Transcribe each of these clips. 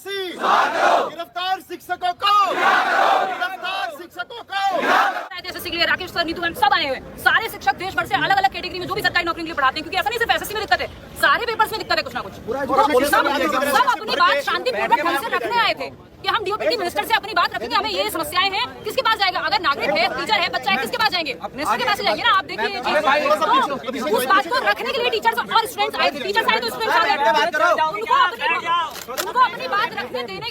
फांसी, गिरफ्तार शिक्षकों को, गिरफ्तार शिक्षकों को। एसएससी के लिए राकेश सर, नीतू मैम सब आए हुए, सारे शिक्षक देश भर से अलग अलग कैटेगरी में जो भी सरकारी नौकरी के लिए पढ़ाते हैं, क्योंकि ऐसा नहीं सिर्फ एसएससी में दिक्कत है, सारे पेपर्स में दिक्कत है कुछ ना कुछ। सब अपनी बात शांतिपूर्वक ढंग से रखने आए थे कि हम डीओपीटी मिनिस्टर से अपनी बात रखेंगे, हमें ये समस्याएं हैं, किसके पास जाएगा? अगर नागरिक है, टीचर है, बच्चा है, किसके पास जाएंगे? मिनिस्टर के पास जाएंगे ना। आप देखिए ये चीज, तो उस बात को रखने के लिए टीचर्स और स्टूडेंट्स आए थे। टीचर्स आए तो स्टूडेंट्स आ गए, उनको अपनी बात रखने देने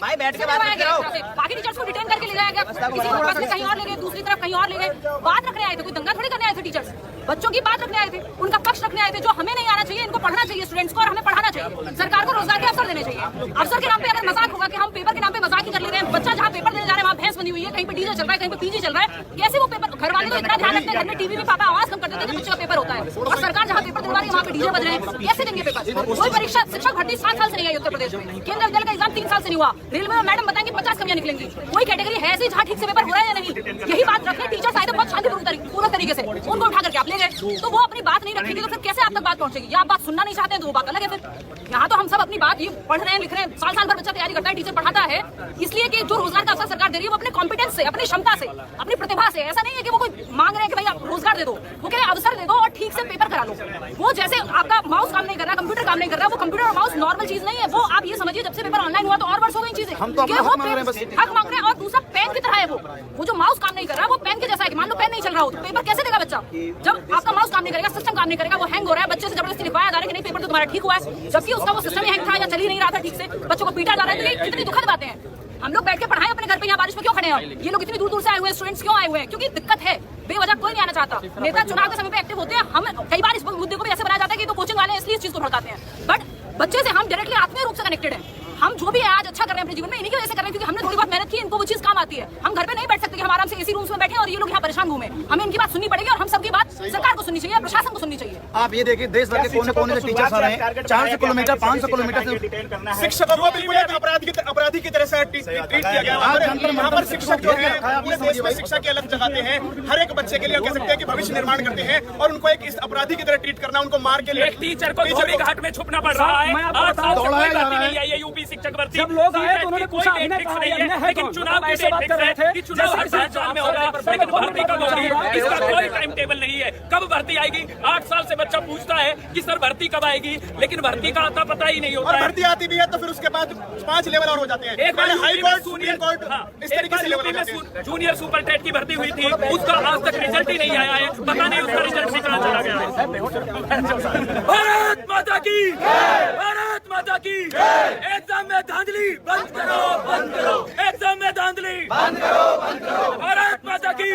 बाकी टीचर्स को डिटेन करके ले जाया गया, किसी को बस में कहीं और ले गए, दूसरी तरफ कहीं और ले गए। बात रखने आए थे, कोई दंगा थोड़ी करने आए थे। टीचर्स बच्चों की बात रखने आए थे, उनका पक्ष रखने आए थे, जो हमें नहीं आना चाहिए, इनको पढ़ना चाहिए स्टूडेंट्स को, और हमें पढ़ाना चाहिए। सरकार को रोजगार के अवसर देने चाहिए। अवसर के नाम पे अगर मजाक होगा कि हम पेपर के नाम पे मजाक ही कर ले रहे हैं, बच्चा जहाँ पेपर देने जा रहे हैं वहाँ भैंस बनी हुई है, कहीं पे डीजल चल रहा है, कहीं पे पीजी चल रहा है, कैसे वो पेपर? घर वाले तो इतना ध्यान रखते हैं, घर में टीवी में पापा आवाज कम करते थे कि बच्चे का पेपर होता है, और सरकार जहाँ पेपर दिलवा रही है वहाँ पे डीजे बज रहे हैं, कैसे देंगे पेपर? कोई परीक्षा शिक्षक भर्ती 7 साल से नहीं आई उत्तर प्रदेश में, केंद्र विद्यालय का एग्जाम 3 साल से नहीं हुआ, रेलवे में मैडम बताएंगे 50 कमियां निकलेंगी। कोई कैटेगरी है ऐसी जहाँ ठीक से पेपर हो रहा है या नहीं? यही बात रखने टीचर्स आए थे बहुत शांतिपूर्ण तरीके से, उनको उठा करके आप ले गए, तो वो अपनी बात नहीं रखेंगे तो फिर कैसे आप तक बात पहुंचेगी? या आप बात सुनना नहीं चाहते हैं तो वो बात अलग है। फिर यहाँ तो हम सब अपनी बात, ये पढ़ रहे हैं, लिख रहे हैं, साल भर बच्चा तैयारी करता है, टीचर पढ़ाता है, इसलिए कि जो रोजगार का अवसर सरकार दे रही है वो अपने कॉम्पिटेंस से, अपनी क्षमता से, अपनी प्रतिभा से। ऐसा नहीं है कि वो कोई मांग रहे हैं कि भाई आप रोजगार दे दो, वो कह रहे अवसर दे दो और ठीक से पेपर करा लो। वो जैसे आपका माउस काम नहीं कर रहा, कंप्यूटर काम नहीं कर रहा, वो कंप्यूटर और माउस नॉर्मल चीज नहीं है। वो आप ये समझिए जब से पेपर ऑनलाइन हुआ तो और वर्ष हो गई चीजें, हम तो अपना हक मांग रहे हैं बस। हक मांग रहे हैं। और दूसरा पेन की तरह है वो जो माउस काम नहीं कर रहा वो पेन के जैसा है कि मान लो पेन नहीं चल रहा हो तो पेपर कैसे देगा बच्चा? जब आपका माउस काम नहीं करेगा, सिस्टम काम नहीं करेगा, वो हैंग हो रहा है, बच्चे से जबरदस्ती लिखवाया जा रहा है कि नहीं पेपर तो तुम्हारा ठीक हुआ है, जबकि उसका वो सिस्टम ही हैंग था या चल ही नहीं रहा था ठीक से, बच्चों को पीटा जा रहा है। तो ये कितनी दुखद बातें हैं। हम लोग बैठ के पढ़ाएं अपने घर पे, यहाँ बारिश में क्यों खड़े हैं? ये लोग इतनी दूर दूर से आए हुए हैं, स्टूडेंट्स क्यों आए हुए हैं? क्योंकि दिक्कत है, बेवजह कोई नहीं आना चाहता। नेता चुनाव के समय पे एक्टिव होते हैं, हम कई बार इस मुद्दे को भी ऐसे बनाया जाता है कि तो कोचिंग वाले इसलिए इस चीज को भड़काते हैं, बट बच्चे से हम डायरेक्टली आत्मीय रूप से कनेक्टेड हैं। हम जो भी है आज अच्छा कर रहे हैं अपने जीवन में इन्हीं की वजह से कर रहे हैं, क्योंकि हमने थोड़ी बहुत मेहनत की, इनको वो चीज काम आती है। हम घर पे नहीं बैठ सकते कि हम आराम से एसी रूम्स में बैठे और ये लोग यहाँ परेशान घूमे। हमें इनकी बात सुननी पड़ेगी और हम सबकी बात सरकार को सुननी चाहिए, प्रशासन को सुननी चाहिए। आप ये देखिए देश भर के कोने कोने से टीचर्स आ रहे हैं, 400 किलोमीटर 500 किलोमीटर से शिक्षकों को बिल्कुल एक अपराधी की तरह से ट्रीट किया गया। यहाँ पर शिक्षक जो है पूरे देश में शिक्षा की अलग जगाते हैं, हर एक बच्चे के लिए कह सकते हैं कि भविष्य निर्माण करते हैं, और उनको एक इस अपराधी की तरह ट्रीट करना, उनको मार के एक टीचर को धोबी घाट में छुपना पड़ रहा है। 8 साल से कोई भर्ती नहीं आई है यूपी शिक्षक भर्ती। जब लोग आए तो उन्होंने पूछा डेट फिक्स नहीं है, लेकिन चुनाव की डेट फिक्स है कि चुनाव हर 7 साल में होगा, लेकिन भर्ती कब होगी इसका कोई टाइम टेबल नहीं है। कब भर्ती आएगी? 8 साल से बच्चा पूछता है कि सर भर्ती कब आएगी, लेकिन भर्ती का आता पता ही नहीं होता है। भर्ती आती भी है तो फिर उसके बाद 5 लेवल और हो जाते हैं। एक हाई कोर्ट, सुप्रीम कोर्ट, इस तरीके से लेवल हो जाते हैं। जूनियर सुपर टेट की भर्ती हुई थी, उसका आज तक रिजल्ट ही नहीं आया है, पता नहीं उसका रिजल्ट भी कहाँ चला गया है। भारत माता की, भारत माता की। एग्जाम में धांधली बंद करो, बंद करो, एग्जाम में धांधली बंद करो, बंद करो। भारत माता की,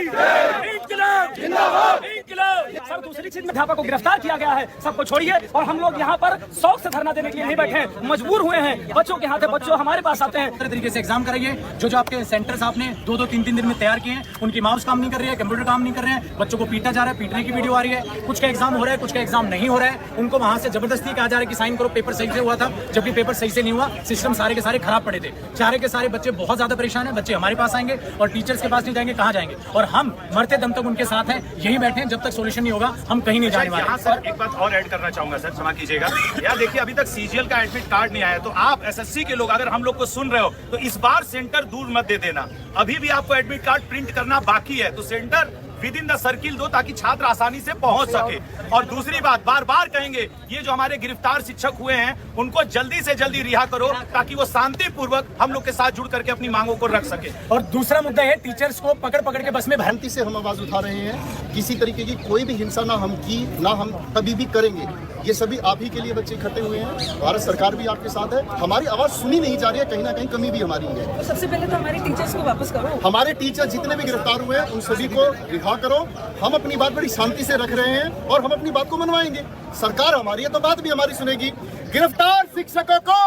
इंकलाब जिंदाबाद, इंकलाब। सर दूसरी चीज में अध्यापक को गिरफ्तार किया गया है, सबको छोड़िए, और हम लोग यहाँ पर शौक से धरना देने के लिए नहीं बैठे हैं, मजबूर हुए हैं। बच्चों के हाथ है, बच्चों हमारे पास आते हैं। तरीके से एग्जाम कराइए। जो आपके सेंटर्स आपने 2-2, 3-3 दिन में तैयार किए हैं, उनकी माउस काम नहीं कर रही है, कंप्यूटर काम नहीं कर रहे हैं, बच्चों को पीटा जा रहा है, पीटने की वीडियो आ रही है। कुछ का एग्जाम हो रहा है, कुछ का एग्जाम नहीं हो रहा है, उनको वहां से जबरदस्ती कहा जा रहा है कि साइन करो, पेपर सही से हुआ था, जबकि पेपर सही से नहीं हुआ। सिस्टम सारे के सारे खराब पड़े थे, सारे के सारे बच्चे बहुत ज्यादा परेशान है। बच्चे हमारे पास आएंगे और टीचर्स के पास नहीं जाएंगे, कहाँ जाएंगे? और हम मरते दम तक उनके साथ हैं, यही बैठे हैं, जब तक सोल्यूशन नहीं होगा हम कहीं नहीं जाने वाले। यहाँ सर एक बात और ऐड करना चाहूंगा सर, क्षमा कीजिएगा यार, देखिए अभी तक सीजीएल का एडमिट कार्ड नहीं आया, तो आप एसएससी के लोग अगर हम लोग को सुन रहे हो तो इस बार सेंटर दूर मत दे देना। अभी भी आपको एडमिट कार्ड प्रिंट करना बाकी है, तो centre with in the circle दो ताकि छात्र आसानी से पहुंच सके। और दूसरी बात बार बार कहेंगे, ये जो हमारे गिरफ्तार शिक्षक हुए हैं उनको जल्दी से जल्दी रिहा करो ताकि वो शांतिपूर्वक हम लोग के साथ जुड़ करके अपनी मांगों को रख सके। और दूसरा मुद्दा है टीचर्स को पकड़ पकड़ के बस में भ्रांति से हम आवाज उठा रहे हैं। किसी तरीके की कोई भी हिंसा ना हम की, ना हम कभी भी करेंगे। ये सभी आप ही के लिए बच्चे इकट्ठे हुए हैं, भारत सरकार भी आपके साथ है। हमारी आवाज सुनी नहीं जा रही है, कहीं ना कहीं कमी भी हमारी है। तो सबसे पहले तो हमारे टीचर्स को वापस करो। हमारे टीचर जितने भी गिरफ्तार हुए हैं उन सभी को रिहा करो। हम अपनी बात बड़ी शांति से रख रहे हैं और हम अपनी बात को मनवाएंगे। सरकार हमारी है तो बात भी हमारी सुनेगी। गिरफ्तार शिक्षकों को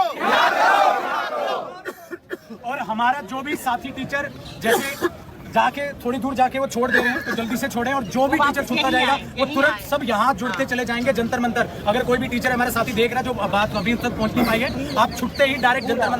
और हमारा जो भी साथी टीचर जैसे जाके थोड़ी दूर जाके वो छोड़ दे रहे हैं तो जल्दी से छोड़ें, और जो भी टीचर छूटता जाएगा वो तुरंत सब यहाँ जुड़ते चले जाएंगे जंतर मंतर। अगर कोई भी टीचर हमारे साथी देख रहा है जो बात अभी तक पहुंच नहीं पाई है, आप छुटते ही डायरेक्ट जंतर मंतर